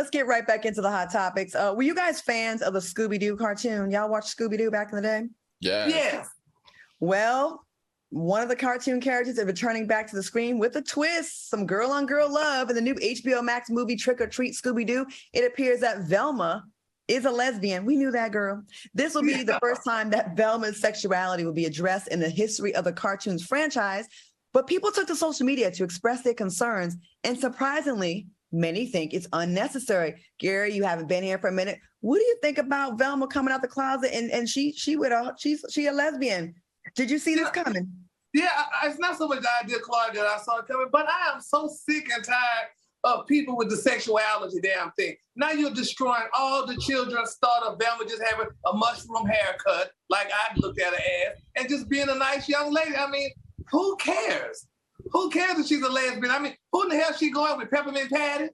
let's get right back into the hot topics. Were you guys fans of the Scooby-Doo cartoon? Y'all watched Scooby-Doo back in the day? Yes. Well, one of the cartoon characters is returning back to the screen with a twist, some girl-on-girl love. In the new HBO Max movie Trick or Treat Scooby-Doo, it appears that Velma is a lesbian. We knew that, girl. This will be the first time that Velma's sexuality will be addressed in the history of the cartoon's franchise. But people took to social media to express their concerns, and surprisingly, many think it's unnecessary. Gary, you haven't been here for a minute. What do you think about Velma coming out the closet and she's a lesbian? Did you see this coming? Yeah, it's not so much the idea, Claudia, that I saw it coming, but I am so sick and tired of people with the sexuality damn thing. Now you're destroying all the children's thought of Velma just having a mushroom haircut, like I looked at her ass, and just being a nice young lady. I mean, who cares? Who cares if she's a lesbian? I mean, who in the hell is she going with, Peppermint Patty?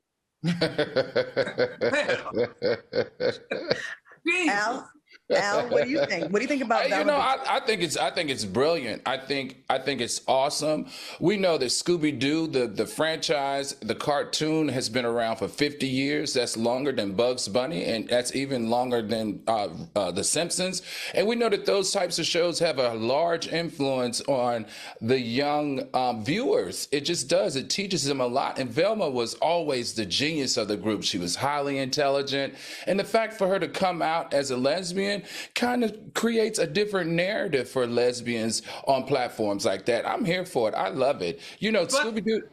Al, what do you think? What do you think about that? I think it's brilliant. I think it's awesome. We know that Scooby-Doo, the franchise, the cartoon has been around for 50 years. That's longer than Bugs Bunny, and that's even longer than The Simpsons. And we know that those types of shows have a large influence on the young viewers. It just does. It teaches them a lot. And Velma was always the genius of the group. She was highly intelligent. And the fact for her to come out as a lesbian kind of creates a different narrative for lesbians on platforms like that. I'm here for it. I love it. You know, Scooby-Doo.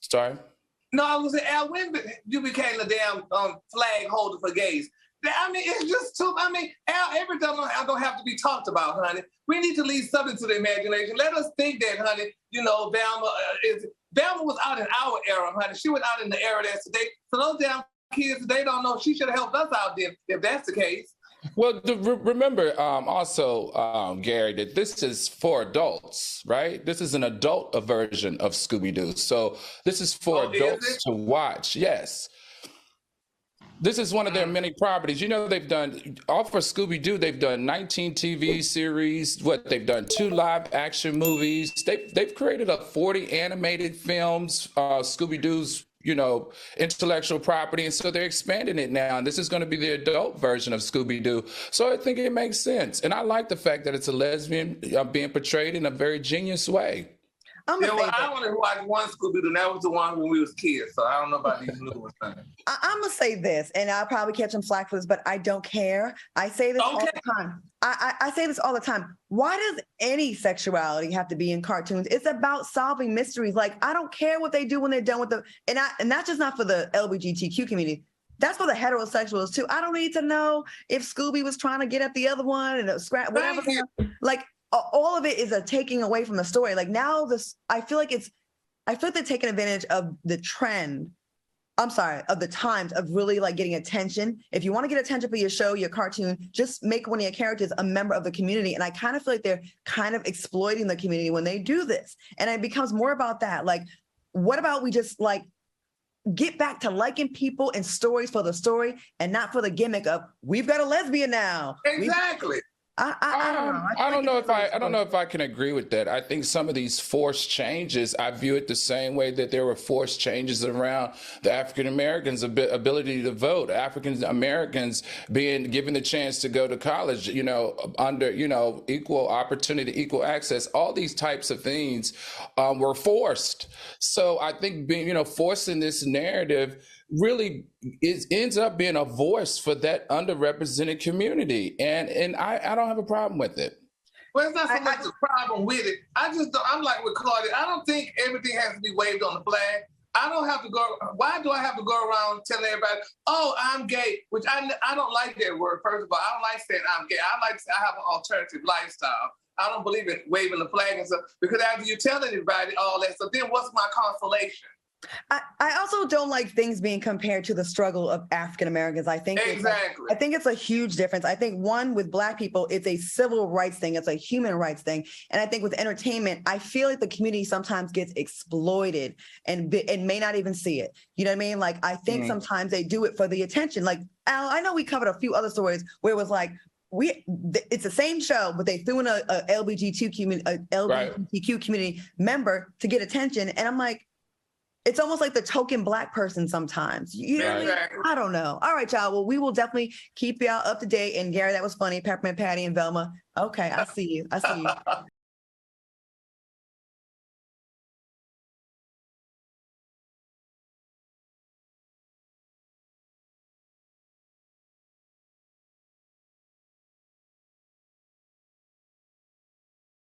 Sorry. No, I was saying, Al, when you became the damn flag holder for gays? I mean, it's just too. I mean, Al, everything don't have to be talked about, honey. We need to leave something to the imagination. Let us think that, honey. You know, Velma was out in our era, honey. She was out in the era that's today. So those damn kids, they don't know. She should have helped us out there if that's the case. Well, remember also, Gary, that this is for adults, right? This is an adult version of Scooby-Doo. So this is for adults to watch. Yes. This is one of their many properties. You know, they've done, all for Scooby-Doo, they've done 19 TV series. They've done 2 live action movies. They've created 40 animated films, Scooby-Doo's, you know, intellectual property. And so they're expanding it now. And this is going to be the adult version of Scooby-Doo. So I think it makes sense. And I like the fact that it's a lesbian being portrayed in a very genius way. I only watched one Scooby-Doo, and that was the one when we was kids. So I don't know about these new ones. I'm going to say this, and I'll probably catch some flack for this, but I don't care. I say this all the time. I say this all the time. Why does any sexuality have to be in cartoons? It's about solving mysteries. Like, I don't care what they do when they're done with the, and that's just not for the LGBTQ community. That's for the heterosexuals too. I don't need to know if Scooby was trying to get at the other one and scrap whatever. Like, all of it is a taking away from the story. Like now I feel like they're taking advantage of the trend. I'm sorry, of the times of really like getting attention. If you want to get attention for your show, your cartoon, just make one of your characters a member of the community. And I kind of feel like they're kind of exploiting the community when they do this. And it becomes more about that. Like, what about we just like get back to liking people and stories for the story and not for the gimmick of we've got a lesbian now. Exactly. I don't know if I can agree with that. I think some of these forced changes, I view it the same way that there were forced changes around the African Americans' ability to vote, African Americans being given the chance to go to college, you know, under, you know, equal opportunity, equal access. All these types of things were forced. So I think forcing this narrative really ends up being a voice for that underrepresented community. And I don't have a problem with it. Well, it's not so much a problem with it. I'm like with Claudia, I don't think everything has to be waved on the flag. I don't have to go, why do I have to go around telling everybody, oh, I'm gay, which I don't like that word, first of all. I don't like saying I'm gay. I like to say I have an alternative lifestyle. I don't believe in waving the flag and stuff, because after you tell anybody all that stuff, then what's my consolation? I also don't like things being compared to the struggle of African Americans. I think I think it's a huge difference. I think one, with Black people, it's a civil rights thing. It's a human rights thing. And I think with entertainment, I feel like the community sometimes gets exploited and may not even see it. You know what I mean? Like, I think sometimes they do it for the attention. Like, Al, I know we covered a few other stories where it was like, it's the same show, but they threw in a LGBTQ community member to get attention. And I'm like, it's almost like the token Black person sometimes. You know what I mean? Exactly. I don't know. All right, y'all. Well, we will definitely keep y'all up to date. And Gary, that was funny. Peppermint Patty and Velma. Okay, I see you.